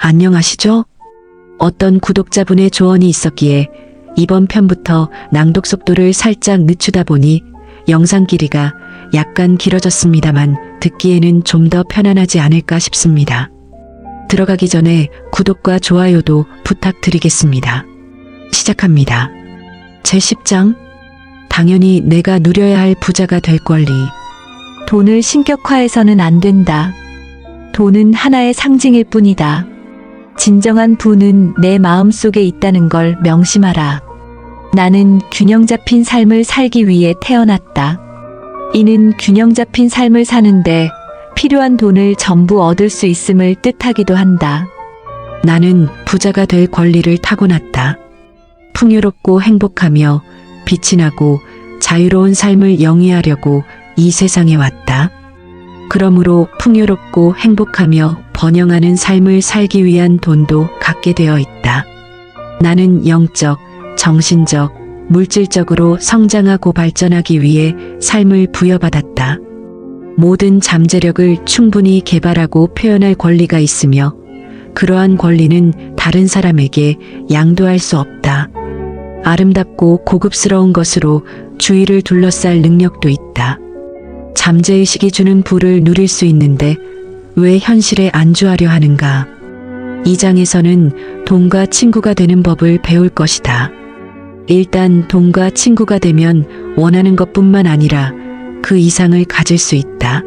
안녕하시죠? 어떤 구독자분의 조언이 있었기에 이번 편부터 낭독 속도를 살짝 늦추다 보니 영상 길이가 약간 길어졌습니다만 듣기에는 좀 더 편안하지 않을까 싶습니다. 들어가기 전에 구독과 좋아요도 부탁드리겠습니다. 시작합니다. 제10장 당연히 내가 누려야 할 부자가 될 권리. 돈을 신격화해서는 안 된다. 돈은 하나의 상징일 뿐이다. 진정한 부는 내 마음속에 있다는 걸 명심하라. 나는 균형 잡힌 삶을 살기 위해 태어났다. 이는 균형 잡힌 삶을 사는데 필요한 돈을 전부 얻을 수 있음을 뜻하기도 한다. 나는 부자가 될 권리를 타고났다. 풍요롭고 행복하며 빛이 나고 자유로운 삶을 영위하려고 이 세상에 왔다. 그러므로 풍요롭고 행복하며 번영하는 삶을 살기 위한 돈도 갖게 되어 있다. 나는 영적, 정신적, 물질적으로 성장하고 발전하기 위해 삶을 부여받았다. 모든 잠재력을 충분히 개발하고 표현할 권리가 있으며 그러한 권리는 다른 사람에게 양도할 수 없다. 아름답고 고급스러운 것으로 주위를 둘러쌀 능력도 있다. 잠재의식이 주는 부를 누릴 수 있는데 왜 현실에 안주하려 하는가? 이 장에서는 돈과 친구가 되는 법을 배울 것이다. 일단 돈과 친구가 되면 원하는 것뿐만 아니라 그 이상을 가질 수 있다.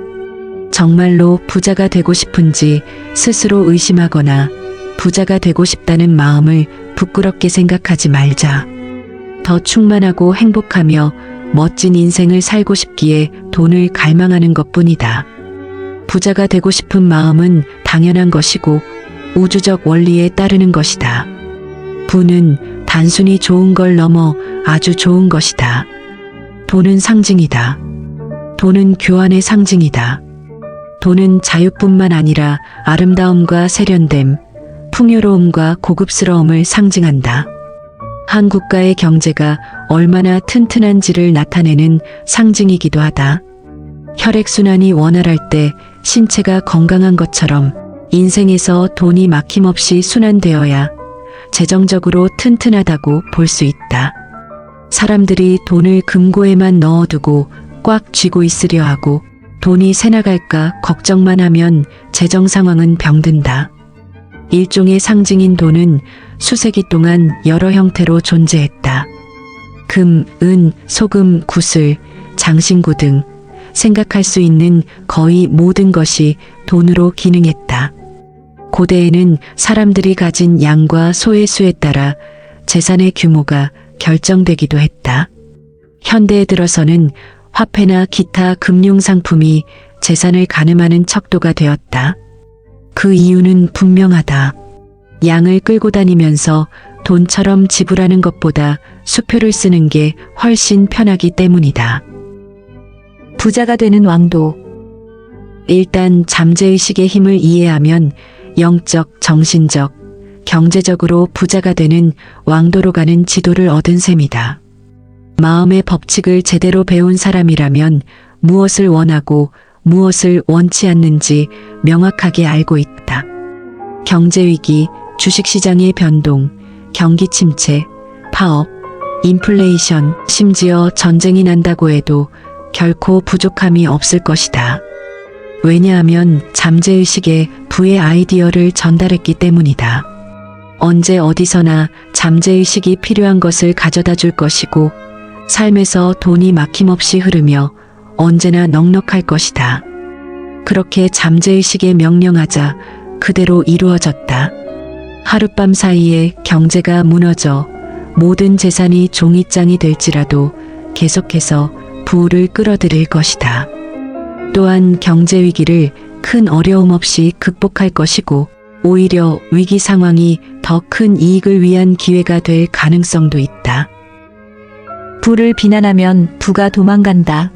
정말로 부자가 되고 싶은지 스스로 의심하거나 부자가 되고 싶다는 마음을 부끄럽게 생각하지 말자. 더 충만하고 행복하며 멋진 인생을 살고 싶기에 돈을 갈망하는 것뿐이다. 부자가 되고 싶은 마음은 당연한 것이고 우주적 원리에 따르는 것이다. 부는 단순히 좋은 걸 넘어 아주 좋은 것이다. 돈은 상징이다. 돈은 교환의 상징이다. 돈은 자유뿐만 아니라 아름다움과 세련됨, 풍요로움과 고급스러움을 상징한다. 한 국가의 경제가 얼마나 튼튼한지를 나타내는 상징이기도 하다. 혈액순환이 원활할 때 신체가 건강한 것처럼 인생에서 돈이 막힘없이 순환되어야 재정적으로 튼튼하다고 볼 수 있다. 사람들이 돈을 금고에만 넣어두고 꽉 쥐고 있으려 하고 돈이 새나갈까 걱정만 하면 재정 상황은 병든다. 일종의 상징인 돈은 수세기 동안 여러 형태로 존재했다. 금, 은, 소금, 구슬, 장신구 등 생각할 수 있는 거의 모든 것이 돈으로 기능했다. 고대에는 사람들이 가진 양과 소의 수에 따라 재산의 규모가 결정되기도 했다. 현대에 들어서는 화폐나 기타 금융상품이 재산을 가늠하는 척도가 되었다. 그 이유는 분명하다. 양을 끌고 다니면서 돈처럼 지불하는 것보다 수표를 쓰는 게 훨씬 편하기 때문이다. 부자가 되는 왕도. 일단 잠재의식의 힘을 이해하면 영적, 정신적, 경제적으로 부자가 되는 왕도로 가는 지도를 얻은 셈이다. 마음의 법칙을 제대로 배운 사람이라면 무엇을 원하고 무엇을 원치 않는지 명확하게 알고 있다. 경제위기, 주식시장의 변동, 경기 침체, 파업, 인플레이션, 심지어 전쟁이 난다고 해도 결코 부족함이 없을 것이다. 왜냐하면 잠재의식에 부의 아이디어를 전달했기 때문이다. 언제 어디서나 잠재의식이 필요한 것을 가져다 줄 것이고 삶에서 돈이 막힘없이 흐르며 언제나 넉넉할 것이다. 그렇게 잠재의식에 명령하자 그대로 이루어졌다. 하룻밤 사이에 경제가 무너져 모든 재산이 종이장이 될지라도 계속해서 부를 끌어들일 것이다. 또한 경제위기를 큰 어려움 없이 극복할 것이고 오히려 위기 상황이 더 큰 이익을 위한 기회가 될 가능성도 있다. 부를 비난하면 부가 도망간다.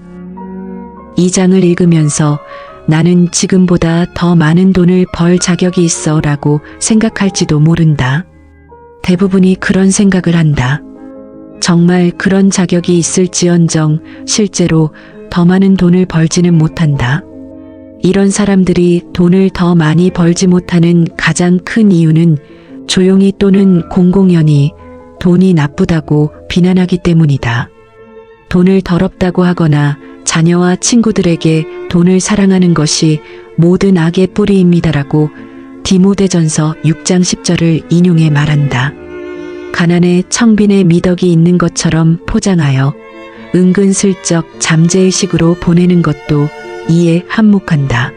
이 장을 읽으면서 나는 지금보다 더 많은 돈을 벌 자격이 있어 라고 생각할지도 모른다. 대부분이 그런 생각을 한다. 정말 그런 자격이 있을지언정 실제로 더 많은 돈을 벌지는 못한다. 이런 사람들이 돈을 더 많이 벌지 못하는 가장 큰 이유는 조용히 또는 공공연히 돈이 나쁘다고 비난하기 때문이다. 돈을 더럽다고 하거나 자녀와 친구들에게 돈을 사랑하는 것이 모든 악의 뿌리입니다라고 디모데전서 6장 10절을 인용해 말한다. 가난에 청빈의 미덕이 있는 것처럼 포장하여 은근슬쩍 잠재의식으로 보내는 것도 이에 한몫한다.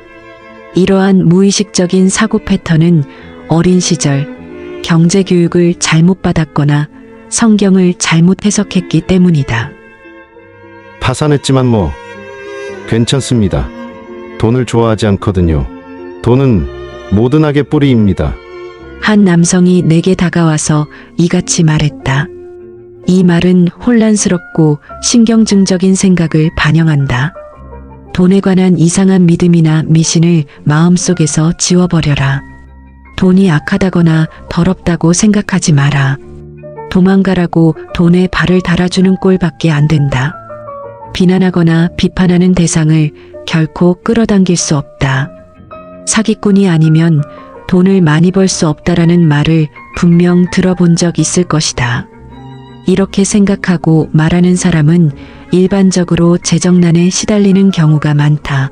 이러한 무의식적인 사고 패턴은 어린 시절 경제교육을 잘못 받았거나 성경을 잘못 해석했기 때문이다. 파산했지만 뭐 괜찮습니다. 돈을 좋아하지 않거든요. 돈은 모든 악의 뿌리입니다. 한 남성이 내게 다가와서 이같이 말했다. 이 말은 혼란스럽고 신경증적인 생각을 반영한다. 돈에 관한 이상한 믿음이나 미신을 마음속에서 지워버려라. 돈이 악하다거나 더럽다고 생각하지 마라. 도망가라고 돈에 발을 달아주는 꼴밖에 안 된다. 비난하거나 비판하는 대상을 결코 끌어당길 수 없다. 사기꾼이 아니면 돈을 많이 벌 수 없다라는 말을 분명 들어본 적 있을 것이다. 이렇게 생각하고 말하는 사람은 일반적으로 재정난에 시달리는 경우가 많다.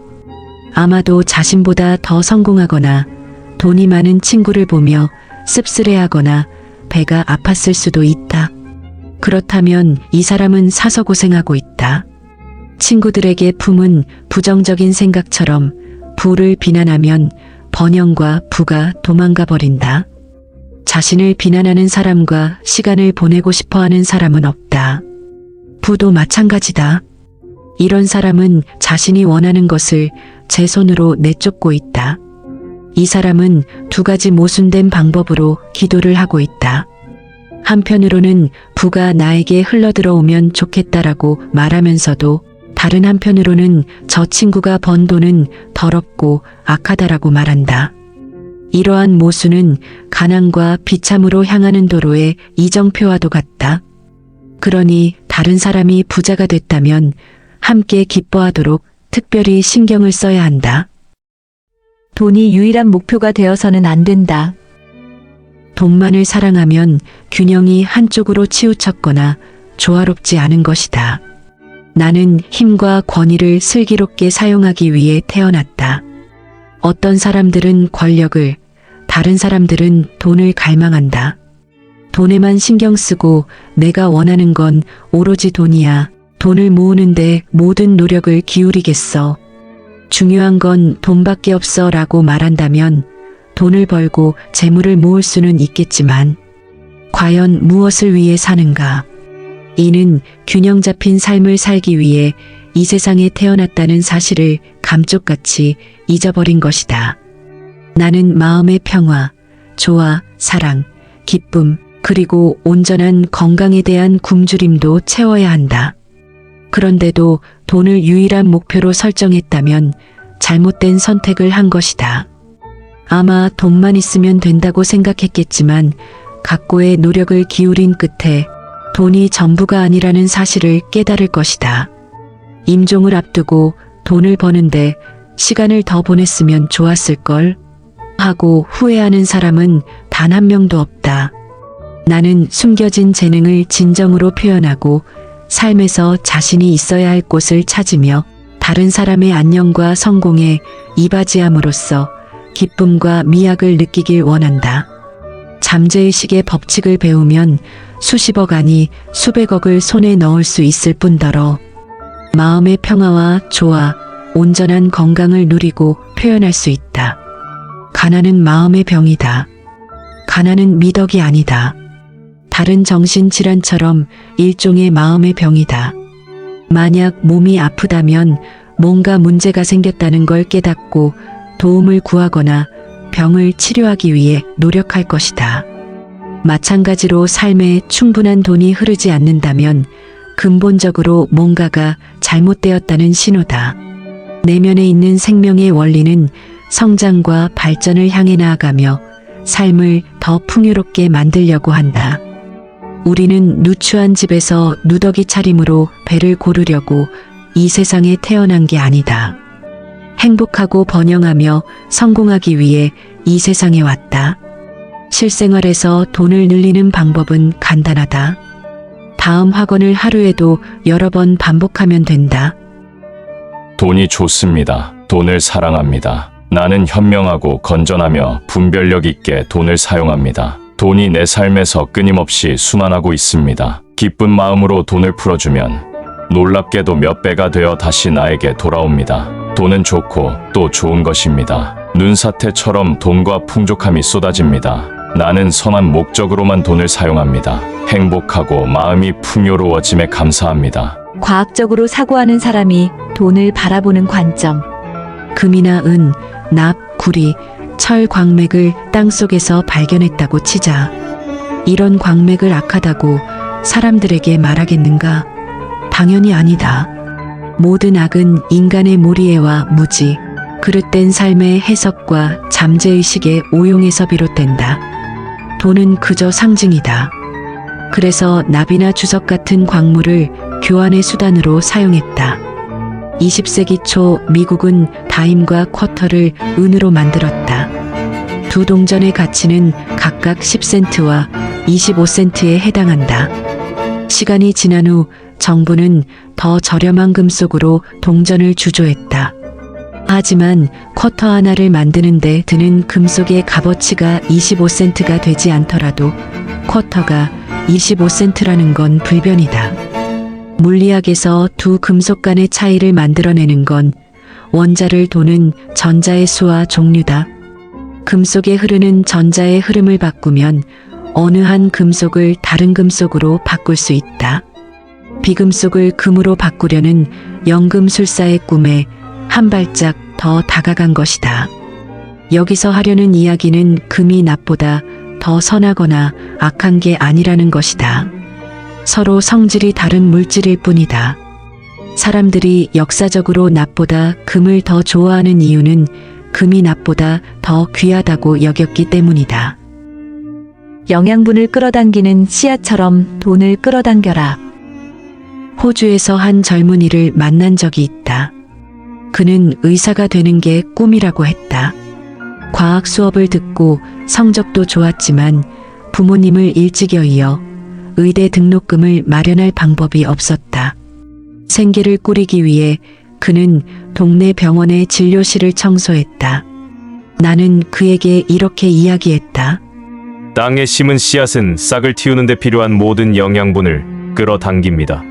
아마도 자신보다 더 성공하거나 돈이 많은 친구를 보며 씁쓸해하거나 배가 아팠을 수도 있다. 그렇다면 이 사람은 사서 고생하고 있다. 친구들에게 품은 부정적인 생각처럼 부를 비난하면 번영과 부가 도망가 버린다. 자신을 비난하는 사람과 시간을 보내고 싶어 하는 사람은 없다. 부도 마찬가지다. 이런 사람은 자신이 원하는 것을 제 손으로 내쫓고 있다. 이 사람은 두 가지 모순된 방법으로 기도를 하고 있다. 한편으로는 부가 나에게 흘러들어오면 좋겠다라고 말하면서도 다른 한편으로는 저 친구가 번 돈은 더럽고 악하다라고 말한다. 이러한 모순은 가난과 비참으로 향하는 도로의 이정표와도 같다. 그러니 다른 사람이 부자가 됐다면 함께 기뻐하도록 특별히 신경을 써야 한다. 돈이 유일한 목표가 되어서는 안 된다. 돈만을 사랑하면 균형이 한쪽으로 치우쳤거나 조화롭지 않은 것이다. 나는 힘과 권위를 슬기롭게 사용하기 위해 태어났다. 어떤 사람들은 권력을, 다른 사람들은 돈을 갈망한다. 돈에만 신경 쓰고 내가 원하는 건 오로지 돈이야. 돈을 모으는데 모든 노력을 기울이겠어. 중요한 건 돈밖에 없어 라고 말한다면 돈을 벌고 재물을 모을 수는 있겠지만 과연 무엇을 위해 사는가? 이는 균형 잡힌 삶을 살기 위해 이 세상에 태어났다는 사실을 감쪽같이 잊어버린 것이다. 나는 마음의 평화, 조화, 사랑, 기쁨, 그리고 온전한 건강에 대한 굶주림도 채워야 한다. 그런데도 돈을 유일한 목표로 설정했다면 잘못된 선택을 한 것이다. 아마 돈만 있으면 된다고 생각했겠지만 각고의 노력을 기울인 끝에 돈이 전부가 아니라는 사실을 깨달을 것이다. 임종을 앞두고 돈을 버는데 시간을 더 보냈으면 좋았을걸 하고 후회하는 사람은 단 한 명도 없다. 나는 숨겨진 재능을 진정으로 표현하고 삶에서 자신이 있어야 할 곳을 찾으며 다른 사람의 안녕과 성공에 이바지함으로써 기쁨과 미학을 느끼길 원한다. 잠재의식의 법칙을 배우면 수십억 아니 수백억을 손에 넣을 수 있을 뿐더러 마음의 평화와 조화, 온전한 건강을 누리고 표현할 수 있다. 가난은 마음의 병이다. 가난은 미덕이 아니다. 다른 정신질환처럼 일종의 마음의 병이다. 만약 몸이 아프다면 뭔가 문제가 생겼다는 걸 깨닫고 도움을 구하거나 병을 치료하기 위해 노력할 것이다. 마찬가지로 삶에 충분한 돈이 흐르지 않는다면 근본적으로 뭔가가 잘못되었다는 신호다. 내면에 있는 생명의 원리는 성장과 발전을 향해 나아가며 삶을 더 풍요롭게 만들려고 한다. 우리는 누추한 집에서 누더기 차림으로 배를 고르려고 이 세상에 태어난 게 아니다. 행복하고 번영하며 성공하기 위해 이 세상에 왔다. 실생활에서 돈을 늘리는 방법은 간단하다. 다음 학원을 하루에도 여러 번 반복하면 된다. 돈이 좋습니다. 돈을 사랑합니다. 나는 현명하고 건전하며 분별력 있게 돈을 사용합니다. 돈이 내 삶에서 끊임없이 순환하고 있습니다. 기쁜 마음으로 돈을 풀어주면 놀랍게도 몇 배가 되어 다시 나에게 돌아옵니다. 돈은 좋고 또 좋은 것입니다. 눈사태처럼 돈과 풍족함이 쏟아집니다. 나는 선한 목적으로만 돈을 사용합니다. 행복하고 마음이 풍요로워짐에 감사합니다. 과학적으로 사고하는 사람이 돈을 바라보는 관점. 금이나 은, 납, 구리, 철 광맥을 땅속에서 발견했다고 치자. 이런 광맥을 악하다고 사람들에게 말하겠는가? 당연히 아니다. 모든 악은 인간의 무리애와 무지, 그릇된 삶의 해석과 잠재의식의 오용에서 비롯된다. 돈은 그저 상징이다. 그래서 납이나 주석 같은 광물을 교환의 수단으로 사용했다. 20세기 초 미국은 다임과 쿼터를 은으로 만들었다. 두 동전의 가치는 각각 10센트와 25센트에 해당한다. 시간이 지난 후 정부는 더 저렴한 금속으로 동전을 주조했다. 하지만 쿼터 하나를 만드는데 드는 금속의 값어치가 25센트가 되지 않더라도 쿼터가 25센트라는 건 불변이다. 물리학에서 두 금속 간의 차이를 만들어내는 건 원자를 도는 전자의 수와 종류다. 금속에 흐르는 전자의 흐름을 바꾸면 어느 한 금속을 다른 금속으로 바꿀 수 있다. 비금속을 금으로 바꾸려는 연금술사의 꿈에 한 발짝 더 다가간 것이다. 여기서 하려는 이야기는 금이 납보다 더 선하거나 악한 게 아니라는 것이다. 서로 성질이 다른 물질일 뿐이다. 사람들이 역사적으로 납보다 금을 더 좋아하는 이유는 금이 납보다 더 귀하다고 여겼기 때문이다. 영양분을 끌어당기는 씨앗처럼 돈을 끌어당겨라. 호주에서 한 젊은이를 만난 적이 있다. 그는 의사가 되는 게 꿈이라고 했다. 과학 수업을 듣고 성적도 좋았지만 부모님을 일찍 이어 의대 등록금을 마련할 방법이 없었다. 생계를 꾸리기 위해 그는 동네 병원의 진료실을 청소했다. 나는 그에게 이렇게 이야기했다. 땅에 심은 씨앗은 싹을 틔우는 데 필요한 모든 영양분을 끌어당깁니다.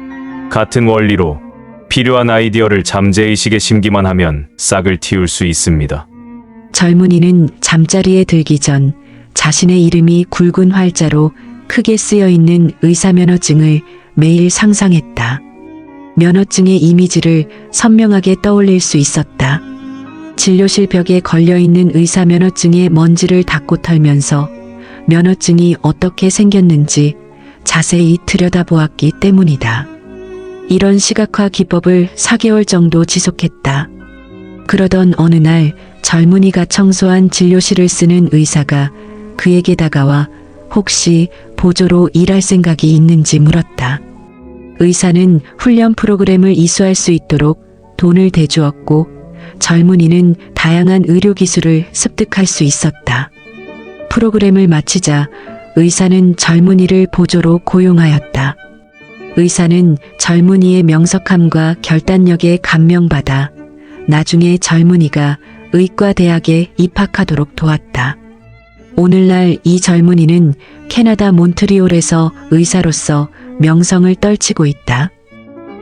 같은 원리로 필요한 아이디어를 잠재의식에 심기만 하면 싹을 틔울 수 있습니다. 젊은이는 잠자리에 들기 전 자신의 이름이 굵은 활자로 크게 쓰여 있는 의사면허증을 매일 상상했다. 면허증의 이미지를 선명하게 떠올릴 수 있었다. 진료실 벽에 걸려있는 의사면허증의 먼지를 닦고 털면서 면허증이 어떻게 생겼는지 자세히 들여다보았기 때문이다. 이런 시각화 기법을 4개월 정도 지속했다. 그러던 어느 날 젊은이가 청소한 진료실을 쓰는 의사가 그에게 다가와 혹시 보조로 일할 생각이 있는지 물었다. 의사는 훈련 프로그램을 이수할 수 있도록 돈을 대주었고 젊은이는 다양한 의료기술을 습득할 수 있었다. 프로그램을 마치자 의사는 젊은이를 보조로 고용하였다. 의사는 젊은이의 명석함과 결단력에 감명받아 나중에 젊은이가 의과대학에 입학하도록 도왔다. 오늘날 이 젊은이는 캐나다 몬트리올에서 의사로서 명성을 떨치고 있다.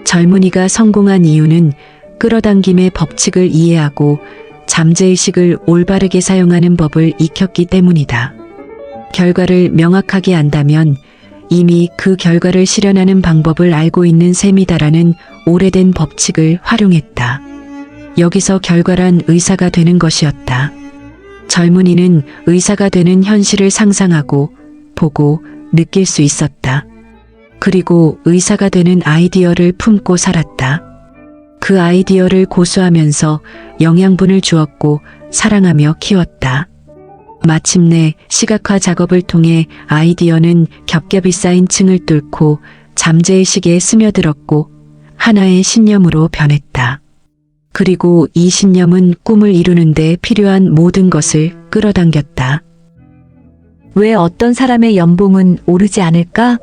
젊은이가 성공한 이유는 끌어당김의 법칙을 이해하고 잠재의식을 올바르게 사용하는 법을 익혔기 때문이다. 결과를 명확하게 안다면 이미 그 결과를 실현하는 방법을 알고 있는 셈이다라는 오래된 법칙을 활용했다. 여기서 결과란 의사가 되는 것이었다. 젊은이는 의사가 되는 현실을 상상하고 보고 느낄 수 있었다. 그리고 의사가 되는 아이디어를 품고 살았다. 그 아이디어를 고수하면서 영양분을 주었고 사랑하며 키웠다. 마침내 시각화 작업을 통해 아이디어는 겹겹이 쌓인 층을 뚫고 잠재의식에 스며들었고 하나의 신념으로 변했다. 그리고 이 신념은 꿈을 이루는데 필요한 모든 것을 끌어당겼다. 왜 어떤 사람의 연봉은 오르지 않을까?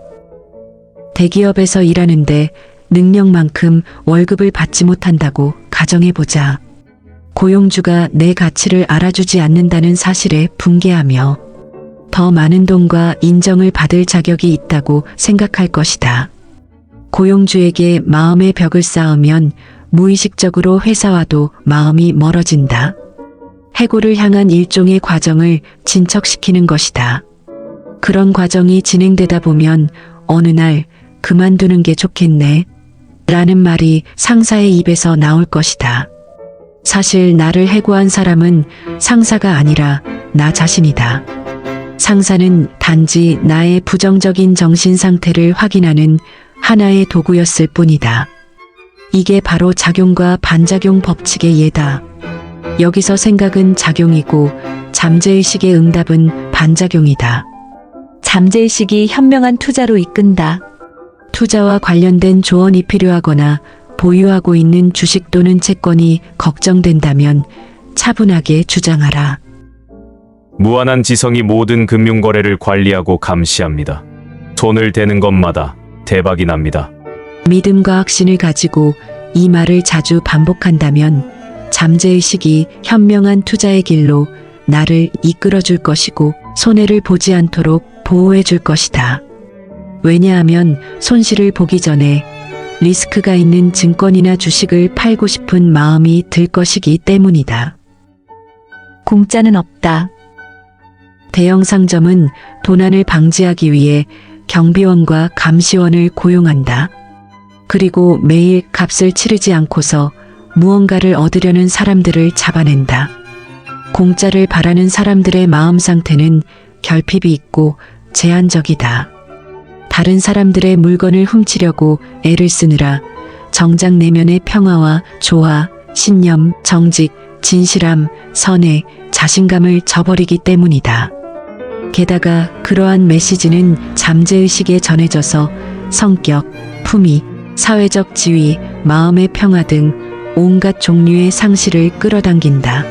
대기업에서 일하는데 능력만큼 월급을 받지 못한다고 가정해보자. 고용주가 내 가치를 알아주지 않는다는 사실에 분개하며 더 많은 돈과 인정을 받을 자격이 있다고 생각할 것이다. 고용주에게 마음의 벽을 쌓으면 무의식적으로 회사와도 마음이 멀어진다. 해고를 향한 일종의 과정을 진척시키는 것이다. 그런 과정이 진행되다 보면 어느 날 그만두는 게 좋겠네 라는 말이 상사의 입에서 나올 것이다. 사실 나를 해고한 사람은 상사가 아니라 나 자신이다. 상사는 단지 나의 부정적인 정신 상태를 확인하는 하나의 도구였을 뿐이다. 이게 바로 작용과 반작용 법칙의 예다. 여기서 생각은 작용이고 잠재의식의 응답은 반작용이다. 잠재의식이 현명한 투자로 이끈다. 투자와 관련된 조언이 필요하거나 보유하고 있는 주식 또는 채권이 걱정된다면 차분하게 주장하라. 무한한 지성이 모든 금융거래를 관리하고 감시합니다. 손을 대는 것마다 대박이 납니다. 믿음과 확신을 가지고 이 말을 자주 반복한다면 잠재의식이 현명한 투자의 길로 나를 이끌어 줄 것이고 손해를 보지 않도록 보호해 줄 것이다. 왜냐하면 손실을 보기 전에 리스크가 있는 증권이나 주식을 팔고 싶은 마음이 들 것이기 때문이다. 공짜는 없다. 대형 상점은 도난을 방지하기 위해 경비원과 감시원을 고용한다. 그리고 매일 값을 치르지 않고서 무언가를 얻으려는 사람들을 잡아낸다. 공짜를 바라는 사람들의 마음 상태는 결핍이 있고 제한적이다. 다른 사람들의 물건을 훔치려고 애를 쓰느라 정작 내면의 평화와 조화, 신념, 정직, 진실함, 선해, 자신감을 저버리기 때문이다. 게다가 그러한 메시지는 잠재의식에 전해져서 성격, 품위, 사회적 지위, 마음의 평화 등 온갖 종류의 상실을 끌어당긴다.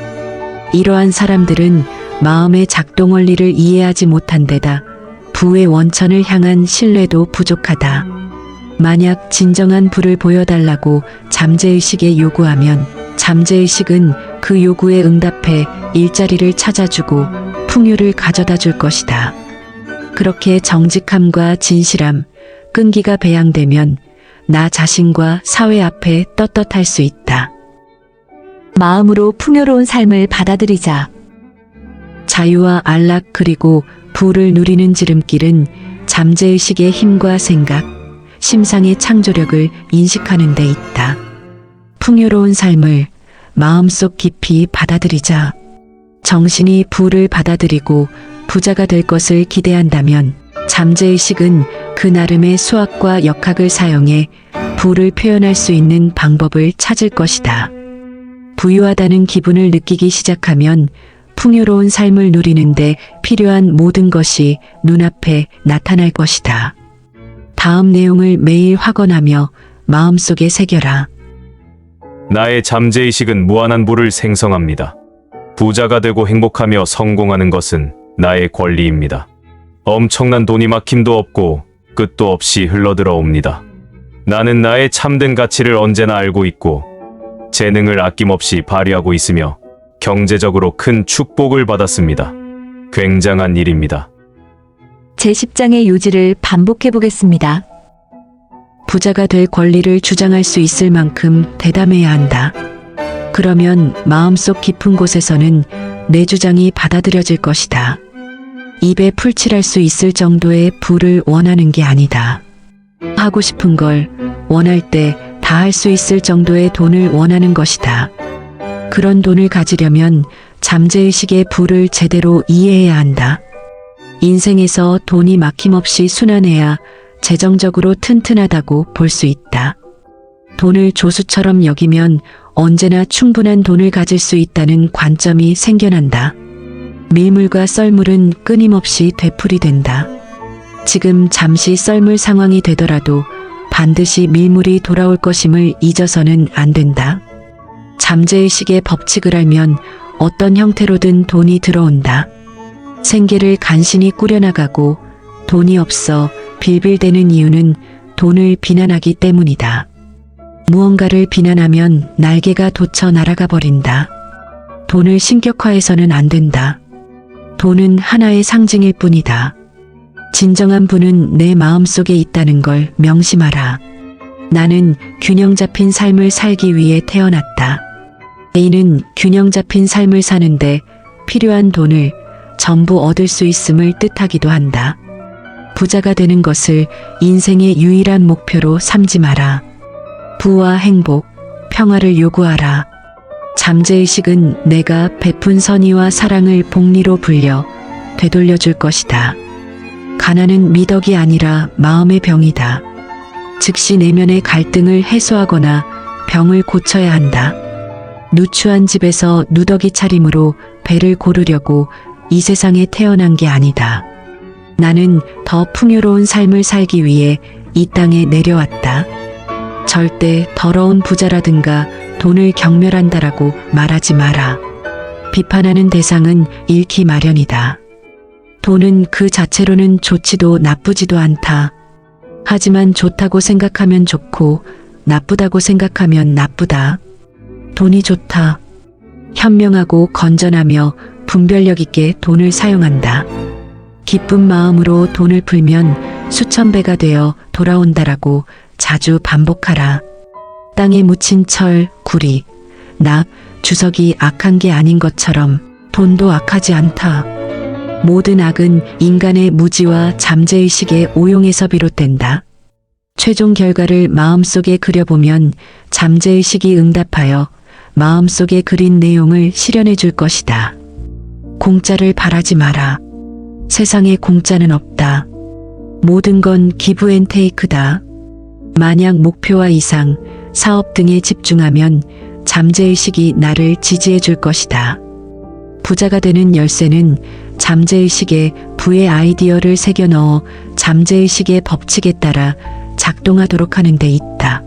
이러한 사람들은 마음의 작동 원리를 이해하지 못한 데다 부의 원천을 향한 신뢰도 부족하다. 만약 진정한 부를 보여달라고 잠재의식에 요구하면 잠재의식은 그 요구에 응답해 일자리를 찾아주고 풍요를 가져다 줄 것이다. 그렇게 정직함과 진실함, 끈기가 배양되면 나 자신과 사회 앞에 떳떳할 수 있다. 마음으로 풍요로운 삶을 받아들이자. 자유와 안락 그리고 부를 누리는 지름길은 잠재의식의 힘과 생각, 심상의 창조력을 인식하는 데 있다. 풍요로운 삶을 마음속 깊이 받아들이자. 정신이 부를 받아들이고 부자가 될 것을 기대한다면 잠재의식은 그 나름의 수학과 역학을 사용해 부를 표현할 수 있는 방법을 찾을 것이다. 부유하다는 기분을 느끼기 시작하면 풍요로운 삶을 누리는데 필요한 모든 것이 눈앞에 나타날 것이다. 다음 내용을 매일 확언하며 마음속에 새겨라. 나의 잠재의식은 무한한 부를 생성합니다. 부자가 되고 행복하며 성공하는 것은 나의 권리입니다. 엄청난 돈이 막힘도 없고 끝도 없이 흘러들어 옵니다. 나는 나의 참된 가치를 언제나 알고 있고 재능을 아낌없이 발휘하고 있으며 경제적으로 큰 축복을 받았습니다. 굉장한 일입니다. 제10장의 요지를 반복해 보겠습니다. 부자가 될 권리를 주장할 수 있을 만큼 대담해야 한다. 그러면 마음속 깊은 곳에서는 내 주장이 받아들여질 것이다. 입에 풀칠할 수 있을 정도의 부를 원하는 게 아니다. 하고 싶은 걸 원할 때 다 할 수 있을 정도의 돈을 원하는 것이다. 그런 돈을 가지려면 잠재의식의 부를 제대로 이해해야 한다. 인생에서 돈이 막힘없이 순환해야 재정적으로 튼튼하다고 볼 수 있다. 돈을 조수처럼 여기면 언제나 충분한 돈을 가질 수 있다는 관점이 생겨난다. 밀물과 썰물은 끊임없이 되풀이된다. 지금 잠시 썰물 상황이 되더라도 반드시 밀물이 돌아올 것임을 잊어서는 안 된다. 잠재의식의 법칙을 알면 어떤 형태로든 돈이 들어온다. 생계를 간신히 꾸려나가고 돈이 없어 빌빌대는 이유는 돈을 비난하기 때문이다. 무언가를 비난하면 날개가 돋쳐 날아가 버린다. 돈을 신격화해서는 안 된다. 돈은 하나의 상징일 뿐이다. 진정한 부는 내 마음속에 있다는 걸 명심하라. 나는 균형 잡힌 삶을 살기 위해 태어났다. A는 균형 잡힌 삶을 사는데 필요한 돈을 전부 얻을 수 있음을 뜻하기도 한다. 부자가 되는 것을 인생의 유일한 목표로 삼지 마라. 부와 행복, 평화를 요구하라. 잠재의식은 내가 베푼 선의와 사랑을 복리로 불려 되돌려 줄 것이다. 가난은 미덕이 아니라 마음의 병이다. 즉시 내면의 갈등을 해소하거나 병을 고쳐야 한다. 누추한 집에서 누더기 차림으로 배를 고르려고 이 세상에 태어난 게 아니다. 나는 더 풍요로운 삶을 살기 위해 이 땅에 내려왔다. 절대 더러운 부자라든가 돈을 경멸한다라고 말하지 마라. 비판하는 대상은 잃기 마련이다. 돈은 그 자체로는 좋지도 나쁘지도 않다. 하지만 좋다고 생각하면 좋고 나쁘다고 생각하면 나쁘다. 돈이 좋다. 현명하고 건전하며 분별력 있게 돈을 사용한다. 기쁜 마음으로 돈을 풀면 수천 배가 되어 돌아온다라고 자주 반복하라. 땅에 묻힌 철, 구리, 납, 주석이 악한 게 아닌 것처럼 돈도 악하지 않다. 모든 악은 인간의 무지와 잠재의식의 오용에서 비롯된다. 최종 결과를 마음속에 그려보면 잠재의식이 응답하여 마음속에 그린 내용을 실현해 줄 것이다. 공짜를 바라지 마라. 세상에 공짜는 없다. 모든 건 기브 앤 테이크다. 만약 목표와 이상, 사업 등에 집중하면 잠재의식이 나를 지지해 줄 것이다. 부자가 되는 열쇠는 잠재의식에 부의 아이디어를 새겨 넣어 잠재의식의 법칙에 따라 작동하도록 하는 데 있다.